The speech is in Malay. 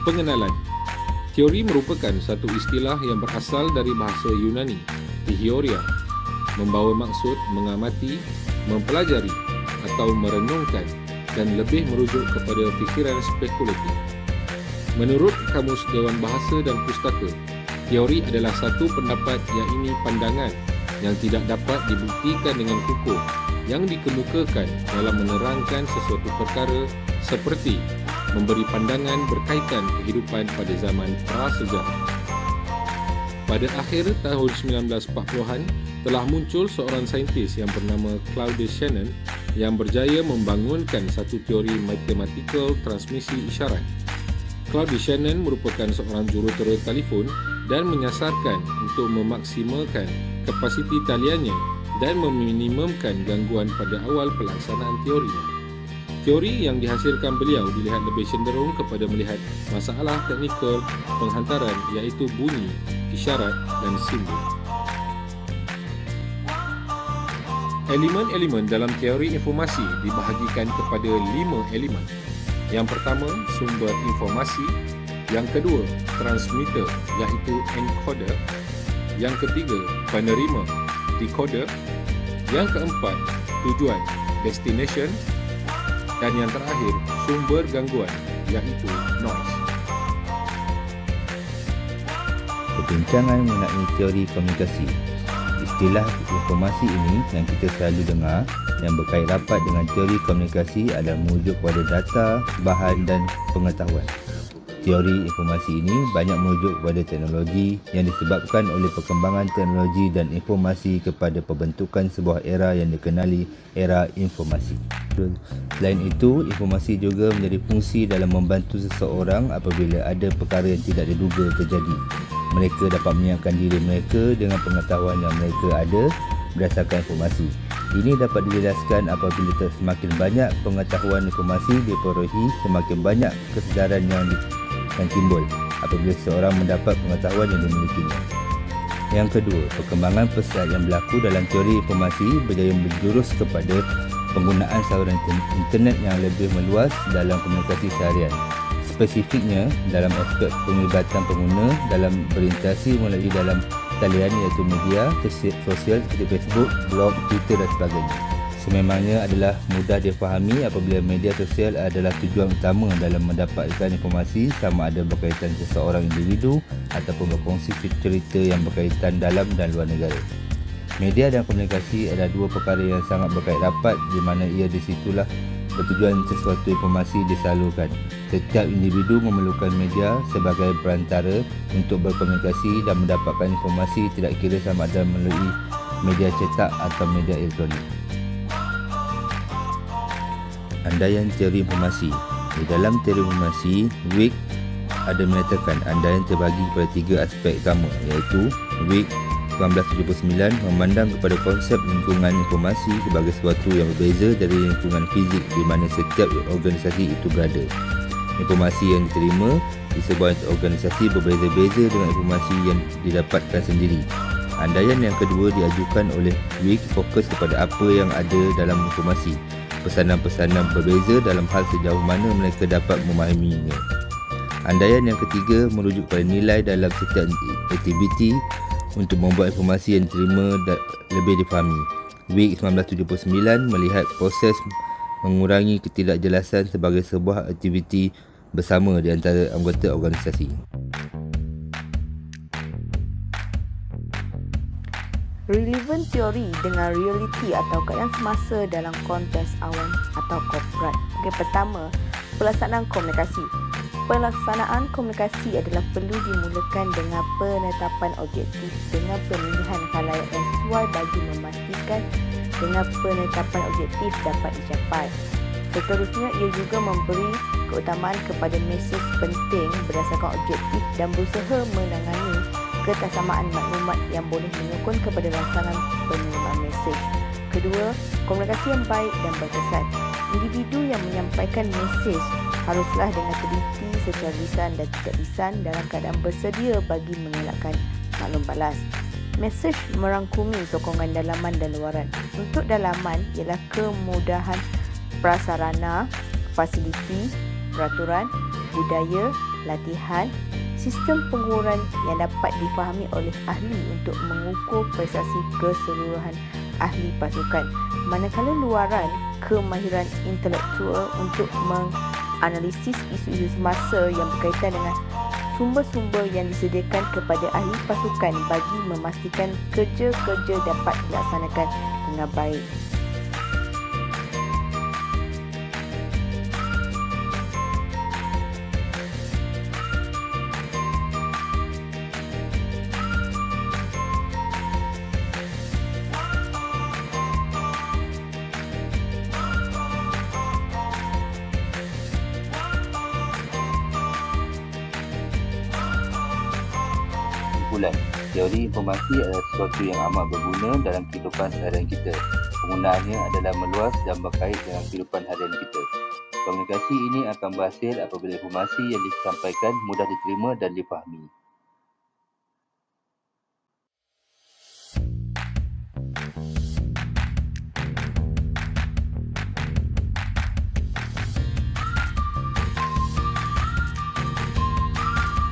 Pengenalan. Teori merupakan satu istilah yang berasal dari bahasa Yunani, theoria, membawa maksud mengamati, mempelajari atau merenungkan dan lebih merujuk kepada fikiran spekulatif. Menurut Kamus Dewan Bahasa dan Pustaka, teori adalah satu pendapat yakni pandangan yang tidak dapat dibuktikan dengan kukuh yang dikemukakan dalam menerangkan sesuatu perkara seperti memberi pandangan berkaitan kehidupan pada zaman prasejarah. Pada akhir tahun 1940-an telah muncul seorang saintis yang bernama Claude Shannon yang berjaya membangunkan satu teori mathematical transmisi isyarat. Claude Shannon merupakan seorang jurutera telefon dan menyasarkan untuk memaksimalkan kapasiti taliannya dan meminimumkan gangguan pada awal pelaksanaan teorinya. Teori yang dihasilkan beliau dilihat lebih cenderung kepada melihat masalah teknikal penghantaran iaitu bunyi, isyarat dan simbol. Elemen-elemen dalam teori informasi dibahagikan kepada 5 elemen. Yang pertama, sumber informasi. Yang kedua, transmitter iaitu encoder. Yang ketiga, penerima, decoder. Yang keempat, tujuan, destination. Dan yang terakhir, sumber gangguan iaitu noise. Perbincangan mengenai teori komunikasi. Istilah informasi ini yang kita selalu dengar yang berkait rapat dengan teori komunikasi adalah merujuk kepada data, bahan dan pengetahuan. Teori informasi ini banyak merujuk kepada teknologi yang disebabkan oleh perkembangan teknologi dan informasi kepada pembentukan sebuah era yang dikenali era informasi. Selain itu, informasi juga menjadi fungsi dalam membantu seseorang apabila ada perkara yang tidak diduga terjadi. Mereka dapat menyiapkan diri mereka dengan pengetahuan yang mereka ada berdasarkan informasi. Ini dapat dijelaskan apabila semakin banyak pengetahuan informasi diperolehi, semakin banyak kesedaran yang timbul apabila seseorang mendapat pengetahuan yang dimilikinya. Yang kedua, perkembangan pesat yang berlaku dalam teori informasi berjaya menjurus kepada penggunaan saluran internet yang lebih meluas dalam komunikasi seharian. Spesifiknya dalam aspek penglibatan pengguna dalam berinteraksi melalui dalam talian iaitu media sosial seperti Facebook, blog, Twitter dan sebagainya. Sememangnya adalah mudah difahami apabila media sosial adalah tujuan utama dalam mendapatkan informasi sama ada berkaitan seseorang individu ataupun berkongsi cerita yang berkaitan dalam dan luar negara. Media dan komunikasi adalah dua perkara yang sangat berkait rapat di mana ia di situlah bertujuan sesuatu informasi disalurkan. Setiap individu memerlukan media sebagai perantara untuk berkomunikasi dan mendapatkan informasi tidak kira sama ada melalui media cetak atau media elektronik. Andaian teori informasi. Di dalam teori informasi, Wig ada menyatakan andaian terbagi kepada 3 aspek utama iaitu Wig 1979 memandang kepada konsep lingkungan informasi sebagai sesuatu yang berbeza dari lingkungan fizik di mana setiap organisasi itu berada. Informasi yang diterima di sebuah organisasi berbeza-beza dengan informasi yang didapatkan sendiri. Andaian yang kedua diajukan oleh Wig fokus kepada apa yang ada dalam informasi. Pesanan-pesanan berbeza dalam hal sejauh mana mereka dapat memahaminya. Andaian yang ketiga merujuk pada nilai dalam setiap aktiviti untuk membuat informasi yang diterima lebih difahami. Wig 1979 melihat proses mengurangi ketidakjelasan sebagai sebuah aktiviti bersama di antara anggota organisasi. Relevant teori dengan realiti atau keadaan semasa dalam konteks awam atau korporat. Pertama, pelaksanaan komunikasi. Pelaksanaan komunikasi adalah perlu dimulakan dengan penetapan objektif dengan pemilihan khalayak yang sesuai bagi memastikan dengan penetapan objektif dapat dicapai. Seterusnya, ia juga memberi keutamaan kepada mesej penting berdasarkan objektif dan berusaha menangani ketersamaan maklumat yang boleh menyokong kepada rancangan penerimaan mesej. Kedua, komunikasi yang baik dan berkesan. Individu yang menyampaikan mesej haruslah dengan teliti secara lisan dan tidak lisan dalam keadaan bersedia bagi mengelakkan maklum balas. Mesej merangkumi sokongan dalaman dan luaran. Untuk dalaman ialah kemudahan prasarana, fasiliti, peraturan, budaya, latihan, sistem pengukuran yang dapat difahami oleh ahli untuk mengukur prestasi keseluruhan ahli pasukan. Manakala luaran kemahiran intelektual untuk menganalisis isu-isu semasa yang berkaitan dengan sumber-sumber yang disediakan kepada ahli pasukan bagi memastikan kerja-kerja dapat dilaksanakan dengan baik. Kesimpulan, teori informasi adalah sesuatu yang amat berguna dalam kehidupan seharian kita. Penggunaannya adalah meluas dan berkait dengan kehidupan harian kita. Komunikasi ini akan berhasil apabila informasi yang disampaikan mudah diterima dan difahami.